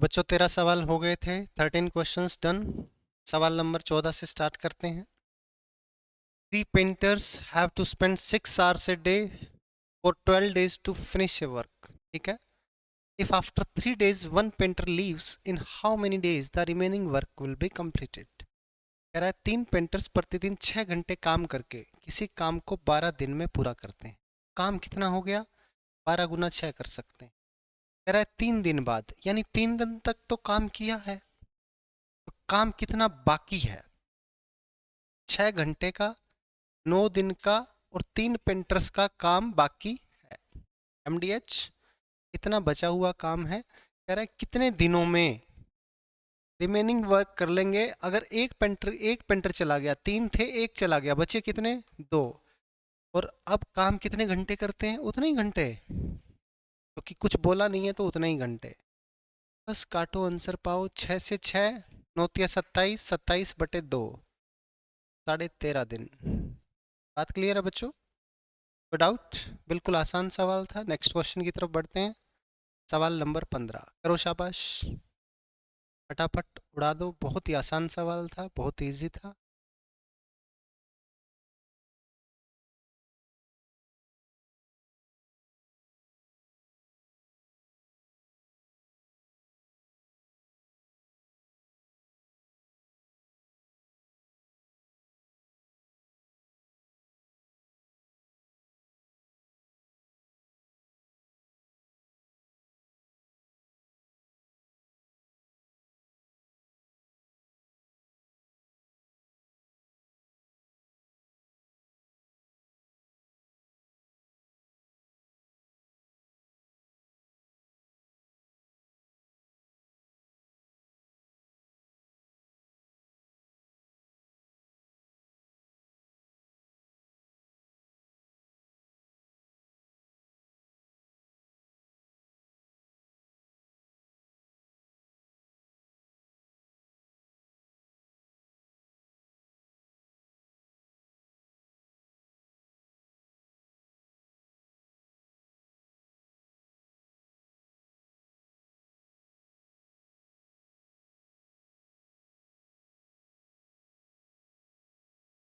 बच्चों 13 सवाल हो गए थे, 13 क्वेश्चंस डन। सवाल नंबर 14 से स्टार्ट करते हैं। 3 painters have to spend 6 hours a day for 12 days to finish a work। ठीक है। If after 3 days one painter leaves, in how many days the remaining work will be completed? कह रहा है 3 painters प्रतिदिन 6 घंटे काम करके किसी काम को 12 दिन में पूरा करते हैं। काम कितना हो गया? 12 गुना 6 कर सकते हैं। कह रहा है 3 दिन बाद, यानी 3 दिन तक तो काम किया है, तो काम कितना बाकी है? 6 घंटे का, 9 दिन का और 3 पेंटर्स का काम बाकी है। एमडीएच कितना बचा हुआ काम है? कह रहा है कितने दिनों में रिमेनिंग वर्क कर लेंगे। अगर एक पेंटर चला गया, 3 थे, एक चला गया, बचे कितने? 2। और अब काम कितने घंटे करते हैं? उतने ही घंटे, क्योंकि कुछ बोला नहीं है तो उतने ही घंटे। बस काटो, आंसर पाओ। 6 से 6, 9 × 27, 27/2, 13.5 दिन। बात क्लियर है बच्चों? कोई डाउट? बिल्कुल आसान सवाल था। नेक्स्ट क्वेश्चन की तरफ बढ़ते हैं। सवाल नंबर 15 करो, शाबाश, फटाफट उड़ा दो। बहुत ही आसान सवाल था, बहुत इजी था।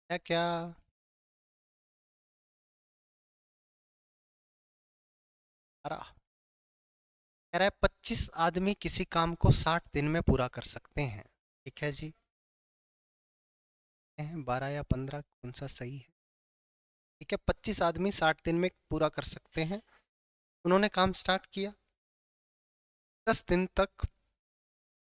क्या क्या? अरा, कह रहा है 25 आदमी किसी काम को 60 दिन में पूरा कर सकते हैं। ठीक है जी। 12 या 15 कौन सा सही है? ठीक है, 25 आदमी 60 दिन में पूरा कर सकते हैं। उन्होंने काम स्टार्ट किया, 10 दिन तक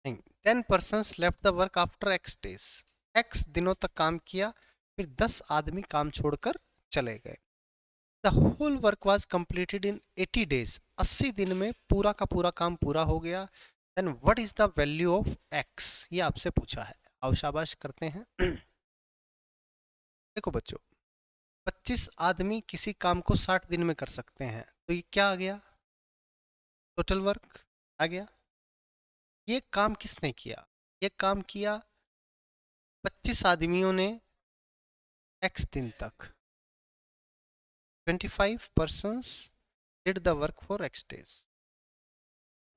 नहीं, 10 persons left the work after x days. X दिनों तक काम किया, फिर 10 आदमी काम छोड़कर चले गए। The whole work was completed in 80 days. 80 दिन में पूरा का पूरा काम पूरा हो गया। Then what is the value of X? ये आपसे पूछा है। आओ शाबाश करते हैं। देखो बच्चों, 25 आदमी किसी काम को 60 दिन में कर सकते हैं, तो ये क्या आ गया? टोटल वर्क आ गया। ये काम किसने किया? ये काम किया 25 आदमियों ने एक्स दिन तक। 25 persons did the work for x days.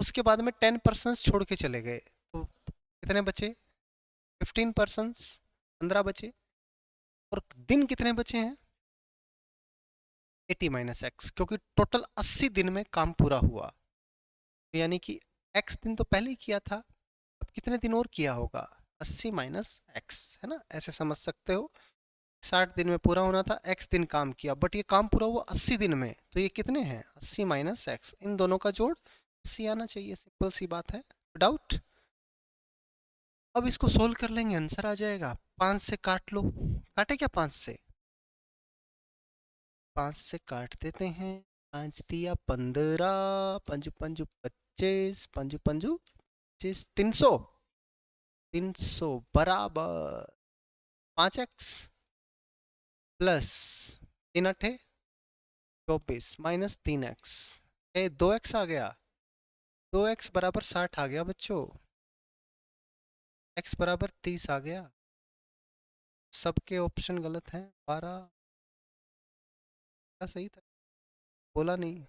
उसके बाद में 10 persons छोड़ के चले गए, तो कितने बचे? 15 persons, 15 बचे। और दिन कितने बचे हैं? 80 - x, क्योंकि टोटल 80 दिन में काम पूरा हुआ, तो यानी कि x दिन तो पहले ही किया था, अब कितने दिन और किया होगा? 80 - x, है ना? ऐसे समझ सकते हो। 60 दिन में पूरा होना था, x दिन काम किया, बट ये काम पूरा हुआ 80 दिन में, तो ये कितने हैं? 80 - x, इन दोनों का जोड़ 80 आना चाहिए। सिंपल सी बात है। डाउट? अब इसको सोल्व कर लेंगे, आंसर आ जाएगा। 5 से काट लो। काटे क्या? 5 से, 5 से काट देते हैं। 5 दिया 15, पंजू पंजू 25, पंजू पंजू 25, 300। 300 बराबर 5x plus 3 × 8 = 24 minus 3x, 2x आ गया। 2x बराबर 60 आ गया बच्चों। x बराबर 30 आ गया। सबके ऑप्शन गलत हैं। 12 का सही था, बोला नहीं।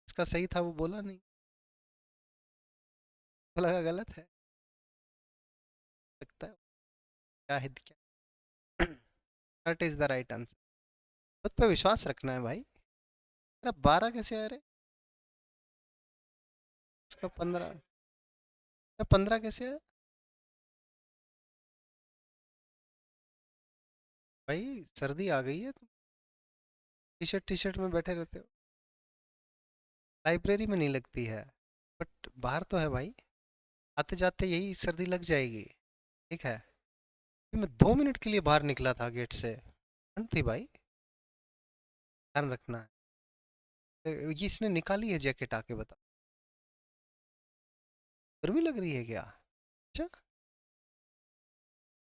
इसका सही था, वो बोला नहीं। तो लगा गलत है, लगता है क्या हित क्या। That is the right answer. खुद पे विश्वास रखना है भाई। तेरा 12 कैसे आ रहे, इसका 15, 15 कैसे है भाई? सर्दी आ गई है, तुम टी शर्ट में बैठे रहते हो। लाइब्रेरी में नहीं लगती है, बट बाहर तो है भाई। आते जाते यही सर्दी लग जाएगी। ठीक है, मैं 2 मिनट के लिए बाहर निकला था गेट से, ठंड थी भाई, ध्यान रखना है। ये इसने निकाली है जैकेट, आके बता। गर्मी लग रही है क्या? अच्छा,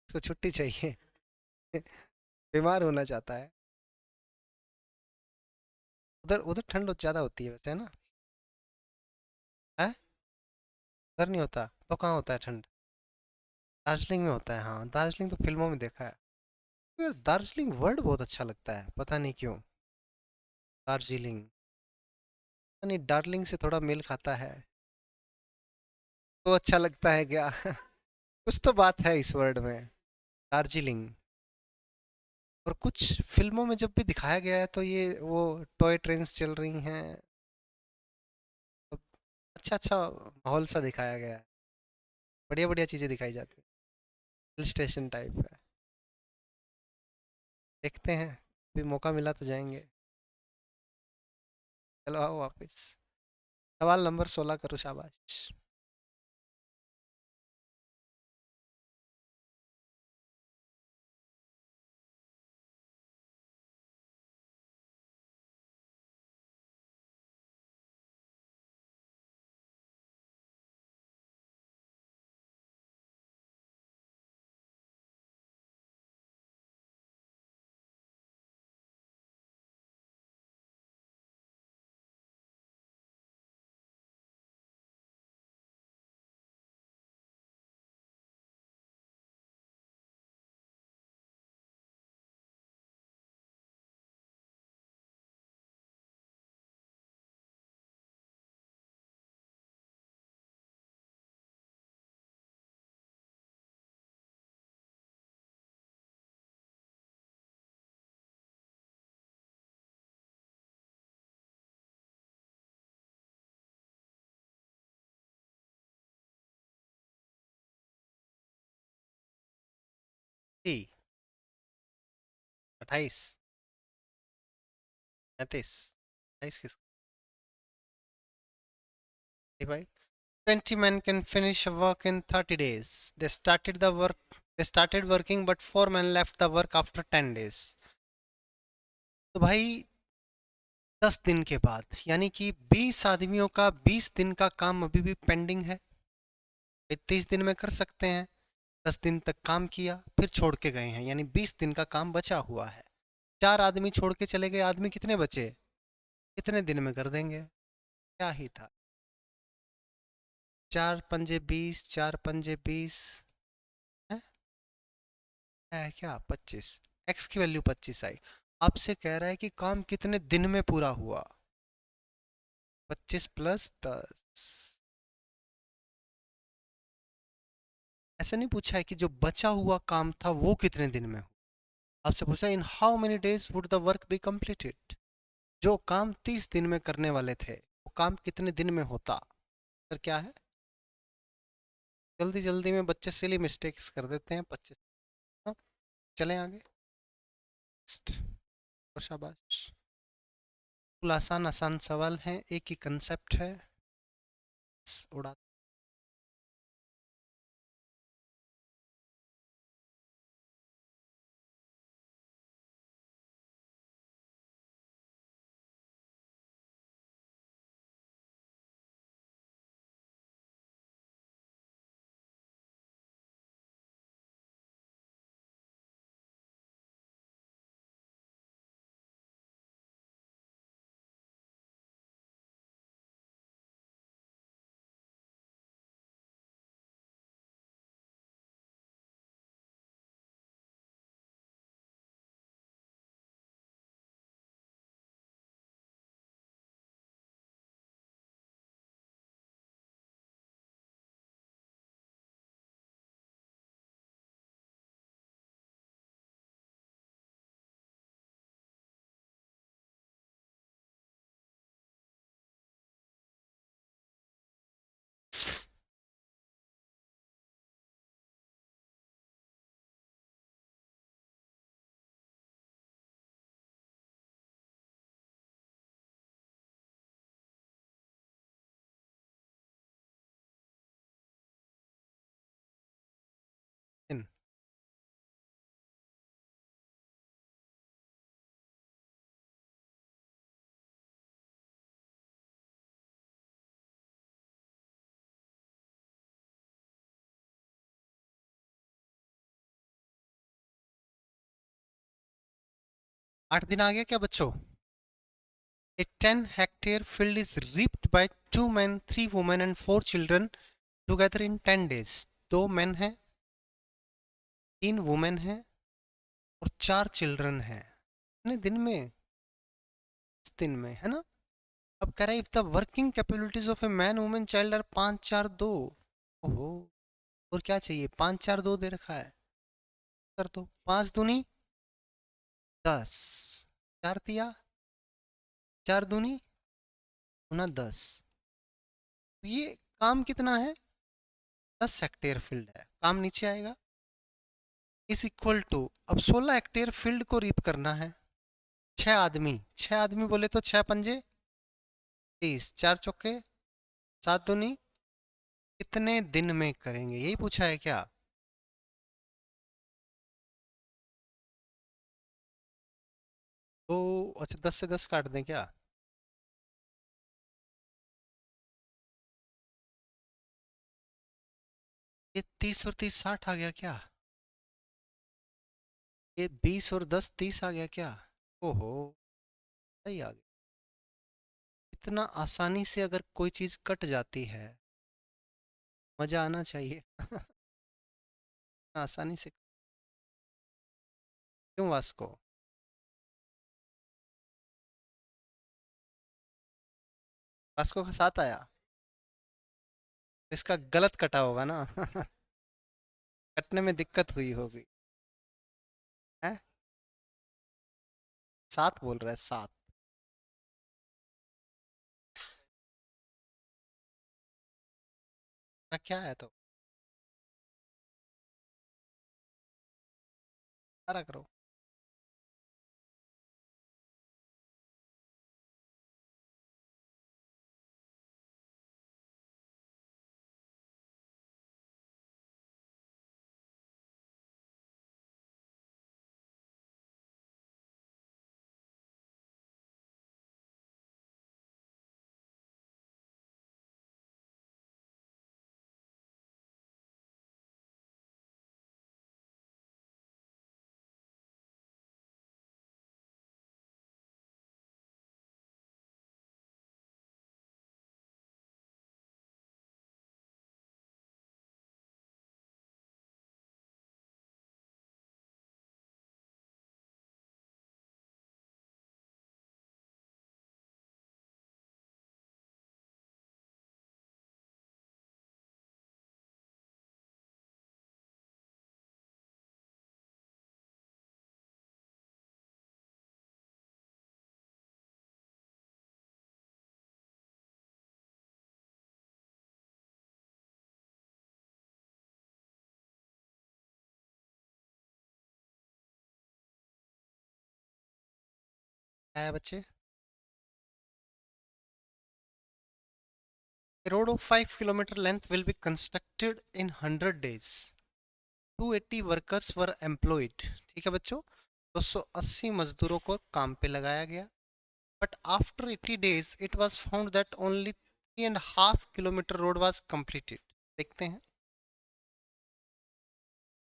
इसको छुट्टी चाहिए। बीमार होना चाहता है। उधर उधर ठंड ज्यादा होती है वैसे, है ना? है, उधर नहीं होता तो कहाँ होता है ठंड? दार्जिलिंग में होता है, हाँ दार्जिलिंग तो फिल्मों में देखा है। यार दार्जिलिंग वर्ड बहुत अच्छा लगता है, पता नहीं क्यों। दार्जिलिंग, पता नहीं डार्लिंग से थोड़ा मेल खाता है, तो अच्छा लगता है क्या? कुछ तो बात है इस वर्ड में, दार्जिलिंग। और कुछ फिल्मों में जब भी दिखाया गया है तो ये वो टॉय ट्रेन्स चल रही हैं, अच्छा अच्छा माहौल सा दिखाया गया है, बढ़िया बढ़िया चीजें दिखाई जाती हैं, हिल स्टेशन टाइप है। देखते हैं, भी मौका मिला तो जाएंगे। चलो आओ वापस, सवाल नंबर 16 करो, शाबाश। जी, 28, 35, 28 किस भाई? 20 men can finish a work in 30 days. They started working, but 4 men left the work after 10 days. तो भाई 10 दिन के बाद, यानी कि 20 आदमियों का 20 दिन का काम अभी भी पेंडिंग है। वे 30 दिन में कर सकते हैं, 10 दिन तक काम किया फिर छोड़ के गए हैं, यानी 20 दिन का काम बचा हुआ है। 4 आदमी छोड़ के चले गए, आदमी कितने बचे? कितने दिन में कर देंगे? क्या ही था। 4 पंजे 20, 4 पंजे 20 है क्या? 25, एक्स की वैल्यू 25 आई। आपसे कह रहा है कि काम कितने दिन में पूरा हुआ। 25 + 10, ऐसा नहीं पूछा है कि जो बचा हुआ काम था वो कितने दिन में हो। आपसे पूछा in how many days would the work be completed. जो काम 30 दिन में करने वाले थे वो काम कितने दिन में होता। सर क्या है, जल्दी जल्दी में बच्चे सिली मिस्टेक्स कर देते हैं। 25, हाँ, चलें आगे। Next, तो शाबाश, बिल्कुल आसान आसान सवाल हैं, एक ही कंसेप्ट है, उड़ा। 8 दिन आ गया क्या बच्चों? A 10-hectare field is reaped by 2 men, 3 women and 4 children together in 10 days. 2 men हैं, 3 women हैं और 4 चिल्ड्रन हैं। कितने दिन में? 10 दिन में, है ना? अब कह रहा है if the working capabilities of a man women child are 5 4 2। ओहो, और क्या चाहिए? 5 4 2 दे रखा है, कर दो। 5 दूनी 10, 4 दिया, 4 दूनी गुना 10। ये काम कितना है? 10 हेक्टेयर फील्ड है, काम नीचे आएगा इज इक्वल टू, अब 16 हेक्टेयर फील्ड को रीप करना है। 6 आदमी, 6 आदमी बोले तो 6 पंजे 30, 4 चौके 7 दूनी, कितने दिन में करेंगे, यही पूछा है क्या? तो अच्छा, 10 से 10 काट दें क्या? ये 30 और 30 60 आ गया क्या? ये 20 और 10 30 आ गया क्या? ओहो, सही आ गया। इतना आसानी से अगर कोई चीज कट जाती है, मजा आना चाहिए। आसानी से क्यों वास्को? वास्को का साथ आया, इसका गलत कटा होगा ना। कटने में दिक्कत हुई होगी, है? सात बोल रहा है, सात। ना क्या है तो सारा करो। है बच्चे? A road of 5 kilometer length will be constructed in 100 days. 280 workers were employed. ठीक है बच्चों, 280 मजदूरों को काम पे लगाया गया। But after 80 days, it was found that only 3.5 kilometer road was completed. देखते हैं।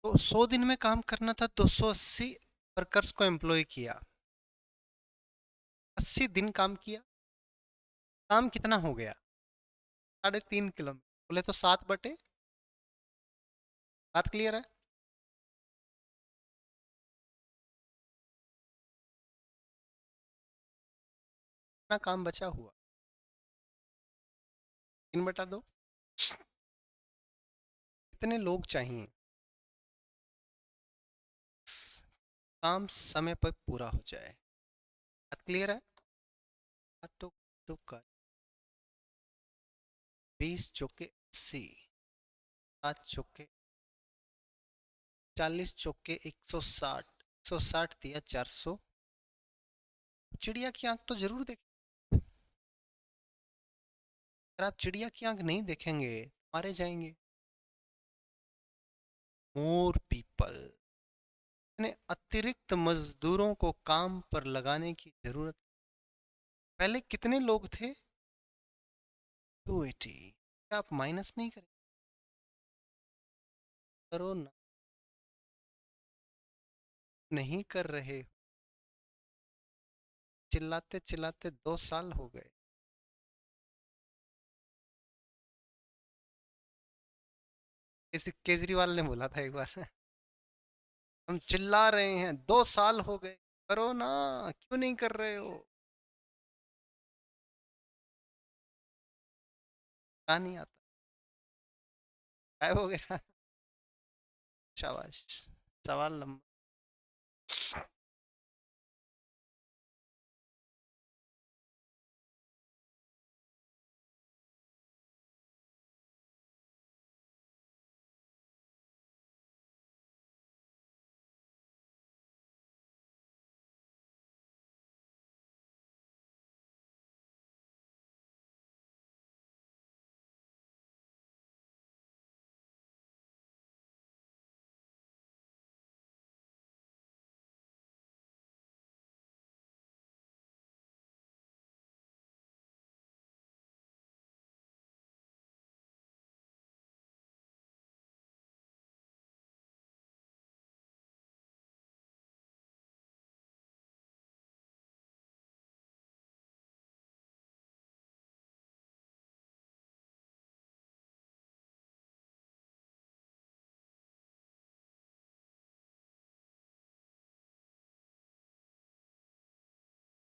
तो 100 दिन में काम करना था, 280 वर्कर्स को एम्प्लॉय किया, 80 दिन काम किया, काम कितना हो गया? 3.5 किलोमीटर, बोले तो 7/, बात क्लियर है? कितना काम बचा हुआ? 3/2। कितने लोग चाहिए? काम समय पर पूरा हो जाए। बात क्लियर है? टुक टुक कर, 20 चौके 80, 7 चौके 40 चौके 160, 160 दिया 400। चिड़िया की आंख तो जरूर देखें। अगर आप चिड़िया की आंख नहीं देखेंगे मारे जाएंगे। मोर पीपल, ने अतिरिक्त मजदूरों को काम पर लगाने की जरूरत। पहले कितने लोग थे? 280। क्या आप माइनस नहीं करें? करो ना, नहीं कर रहे। चिल्लाते चिल्लाते 2 साल हो गए। किसी केजरीवाल ने बोला था एक बार हम चिल्ला रहे हैं 2 साल हो गए, करो ना, क्यों नहीं कर रहे हो? क्या नहीं आता, गायब हो गया। शाबाश। सवाल नंबर।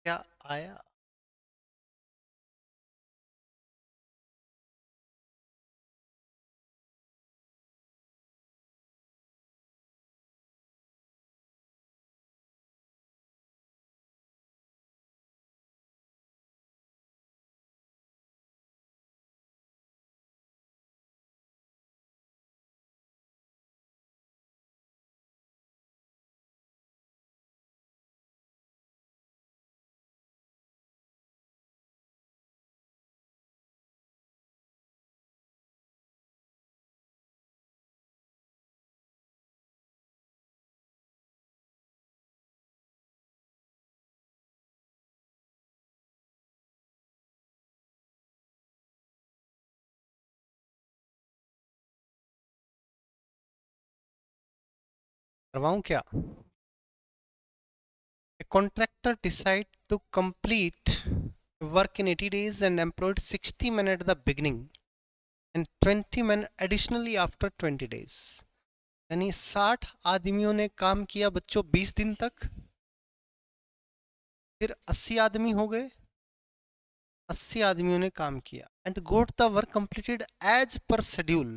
क्या आया? करवाऊं क्या? A contractor decide to complete work in 80 days and employed 60 men at the beginning and 20 men additionally after 20 days। यानी 60 आदमियों ने काम किया बच्चों 20 दिन तक, फिर 80 आदमी हो गए, 80 आदमियों ने काम किया and got the work completed as per schedule.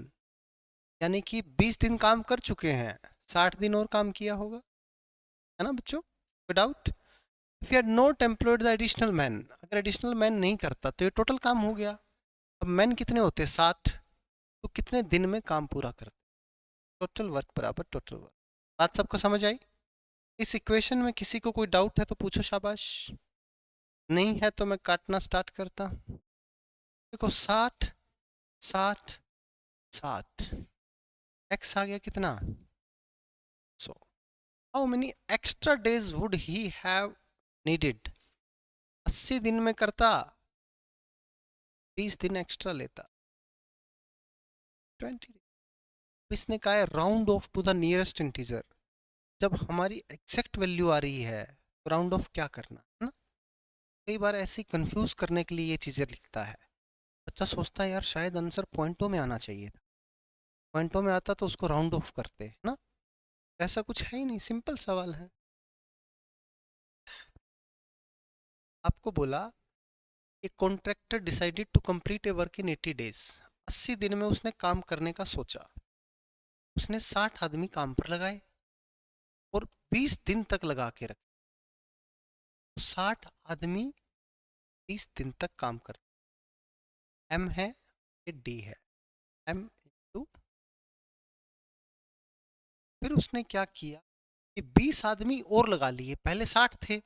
यानी कि 20 दिन काम कर चुके हैं, 60 दिन और काम किया होगा, है ना बच्चों? Without, if you had not employed the additional man, अगर एडिशनल मैन नहीं करता तो ये टोटल काम हो गया। अब मैन कितने होते हैं? 60, तो कितने दिन में काम पूरा करते? टोटल वर्क बराबर टोटल वर्क। बात सबको समझ आई? इस इक्वेशन में किसी को कोई डाउट है तो पूछो, शाबाश। नहीं है तो मैं काटना स्टार्ट करता हूं। देखो 60, 60, 60, एक्स आ गया कितना? 100। How many extra days would he have needed? 80 दिन में करता, 20 दिन एक्स्ट्रा लेता, 20। इसने कहा है round off to the nearest integer. जब हमारी एग्जैक्ट वैल्यू आ रही है तो राउंड ऑफ क्या करना है ना? कई बार ऐसे कंफ्यूज करने के लिए ये चीज़ें लिखता है। बच्चा सोचता है यार शायद आंसर पॉइंटों में आना चाहिए था, पॉइंटों में आता तो उसको राउंड ऑफ करते है ना। ऐसा कुछ है ही नहीं, सिंपल सवाल है। आपको बोला एक contractor decided to complete a work in 80 days. 80 दिन में उसने काम करने का सोचा, उसने 60 आदमी काम पर लगाए और 20 दिन तक लगा के रखे। 60 आदमी 20 दिन तक काम करते, एम है ये डी है, एम टू। फिर उसने क्या किया कि 20 आदमी और लगा लिए, पहले 60 थे,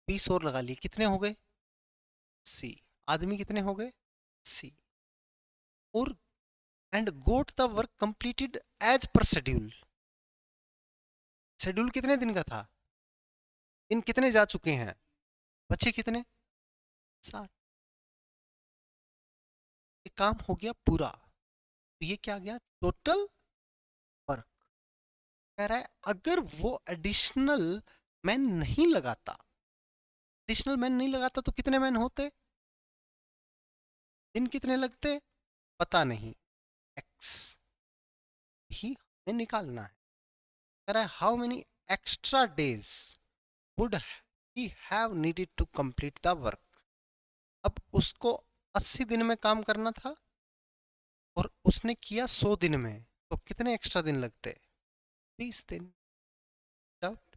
20 और लगा लिए, कितने हो गए? 80 आदमी कितने हो गए? 80। और and got the work completed as per schedule. Schedule कितने दिन का था? दिन कितने जा चुके हैं, बचे कितने? 60। ये काम हो गया पूरा, तो ये क्या गया? Total work. कह रहा है अगर वो एडिशनल मैन नहीं लगाता एडिशनल मैन नहीं लगाता तो कितने मैन होते, दिन कितने लगते, पता नहीं, एक्स ही हमें निकालना है। कह रहा है how many extra days would he have needed to complete the work. अब उसको 80 दिन में काम करना था और उसने किया 100 दिन में, तो कितने एक्स्ट्रा दिन लगते, 20 दिन। डाउट,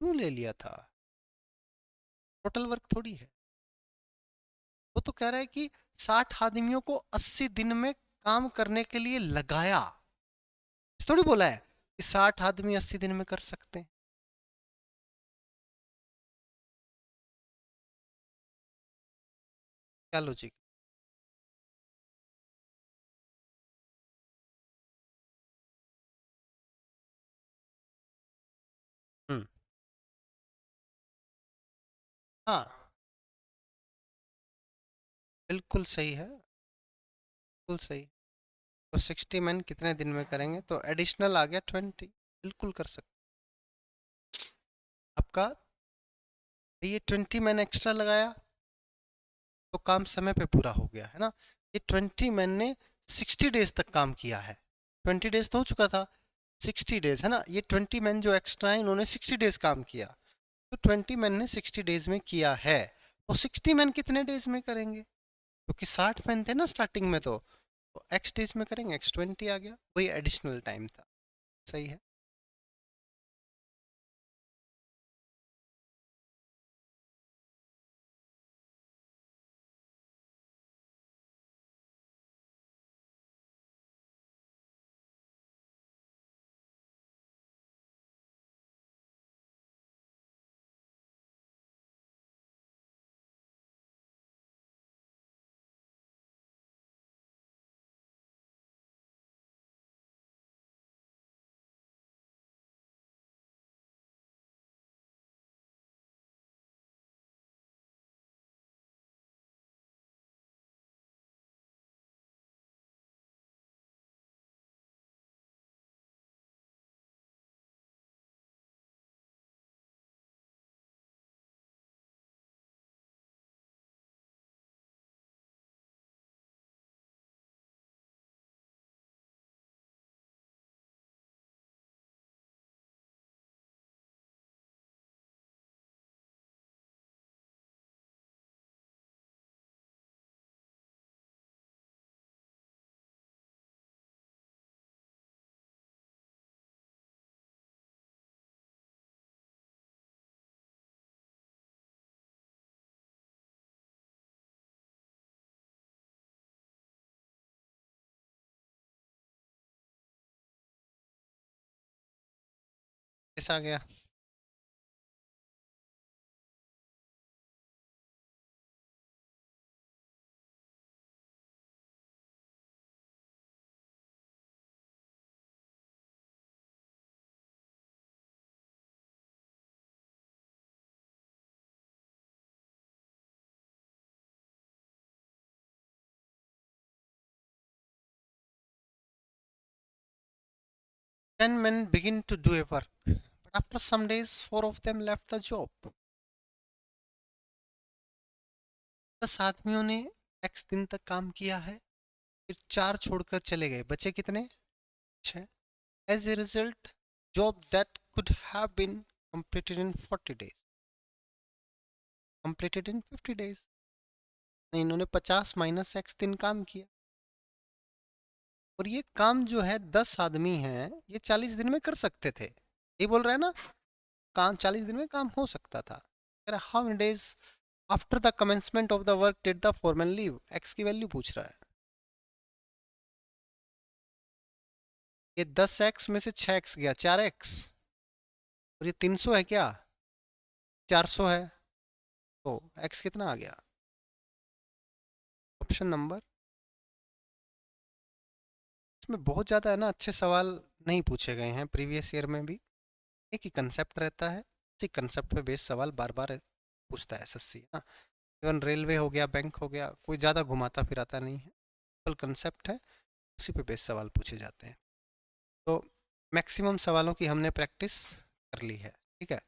क्यों ले लिया था, टोटल वर्क थोड़ी है। वो तो कह रहा है कि 60 आदमियों को 80 दिन में काम करने के लिए लगाया, इस थोड़ी बोला है कि 60 आदमी 80 दिन में कर सकते हैं। क्या लॉजिक। हम्म, हाँ बिल्कुल सही है, बिल्कुल सही। तो 60 मैन कितने दिन में करेंगे, तो एडिशनल आ गया 20, बिल्कुल कर सकते। आपका ये 20 मैन एक्स्ट्रा लगाया तो काम समय पे पूरा हो गया है ना। ये 20 मैन ने 60 डेज तक काम किया है, 20 डेज तो हो चुका था, 60 डेज है ना। ये 20 मैन जो एक्स्ट्रा है इन्होंने 60 डेज काम किया, तो 20 मैन ने 60 डेज में किया है, तो 60 मैन कितने डेज में करेंगे, क्योंकि 60 मैन थे ना स्टार्टिंग में, तो एक्स डेज में करेंगे, x20 आ गया, वही एडिशनल टाइम था। सही है। कैसा आ गया। 10 men begin to do a work, but after some days 4 of them left the job। 10 आदमियों ने x दिन तक काम किया है, फिर 4 छोड़कर चले गए, बचे कितने, 6। As a result, job that could have been completed in 40 days completed in 50 days। नहीं, इन्होंने 50 माइनस x दिन काम किया, और ये काम जो है 10 आदमी हैं ये 40 दिन में कर सकते थे, ये बोल रहे हैं ना, काम 40 दिन में काम हो सकता था। How many days after the commencement of the work did the foreman leave, x की वैल्यू पूछ रहा है। ये 10x में से 6x गया, 4x, और ये 300 है क्या, 400 है, तो x कितना आ गया, ऑप्शन नंबर। इसमें बहुत ज़्यादा है ना अच्छे सवाल नहीं पूछे गए हैं, प्रीवियस ईयर में भी एक ही कंसेप्ट रहता है, उसी कंसेप्ट पे बेस्ड सवाल बार बार पूछता है एसएससी ना। इवन रेलवे हो गया, बैंक हो गया, कोई ज़्यादा घुमाता फिराता नहीं है, सिंपल कंसेप्ट है, उसी पे बेस्ड सवाल पूछे जाते हैं। तो मैक्सिमम सवालों की हमने प्रैक्टिस कर ली है, ठीक है।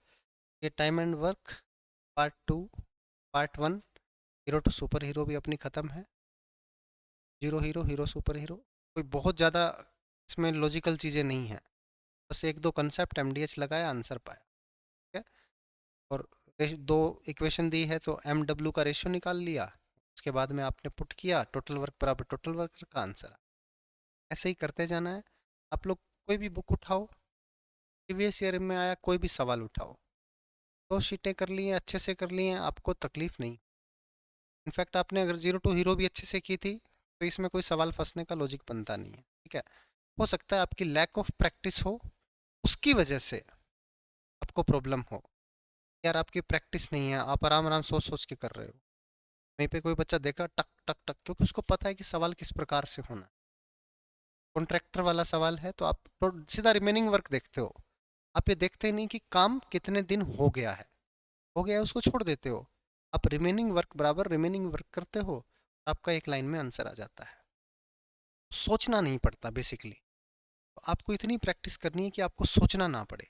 ये time and work part 2, part 1, hero to super hero भी अपनी ख़त्म है। Zero hero, hero super hero, कोई बहुत ज़्यादा इसमें लॉजिकल चीज़ें नहीं हैं, बस एक दो कंसेप्ट एमडीएच लगाया, आंसर पाया, ठीक है। और दो इक्वेशन दी है तो एम डब्ल्यू का रेशियो निकाल लिया, उसके बाद में आपने पुट किया टोटल वर्क बराबर टोटल वर्क का आंसर। ऐसे ही करते जाना है। आप लोग कोई भी बुक उठाओ, प्रीवियस ईयर में आया कोई भी सवाल उठाओ, दो शीटें कर लिए, अच्छे से कर लिए, आपको तकलीफ नहीं। इनफैक्ट आपने अगर जीरो टू हीरो भी अच्छे से की थी तो इसमें कोई सवाल फंसने का लॉजिक बनता नहीं है, ठीक है। हो सकता है आपकी लैक ऑफ प्रैक्टिस हो, उसकी वजह से आपको प्रॉब्लम हो। यार आपकी प्रैक्टिस नहीं है, आप आराम आराम सोच सोच के कर रहे हो, वहीं पे कोई बच्चा देखा टक टक टक, क्योंकि उसको पता है कि सवाल किस प्रकार से होना है। कॉन्ट्रैक्टर वाला सवाल है तो आप तो सीधा रिमेनिंग वर्क देखते हो, आप ये देखते नहीं कि काम कितने दिन हो गया है, हो गया है उसको छोड़ देते हो। आप रिमेनिंग वर्क बराबर रिमेनिंग वर्क करते हो, आपका एक लाइन में आंसर आ जाता है। सोचना नहीं पड़ता बेसिकली। तो आपको इतनी प्रैक्टिस करनी है कि आपको सोचना ना पड़े।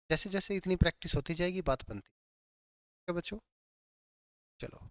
जैसे जैसे इतनी प्रैक्टिस होती जाएगी बात बनती है बच्चों। चलो।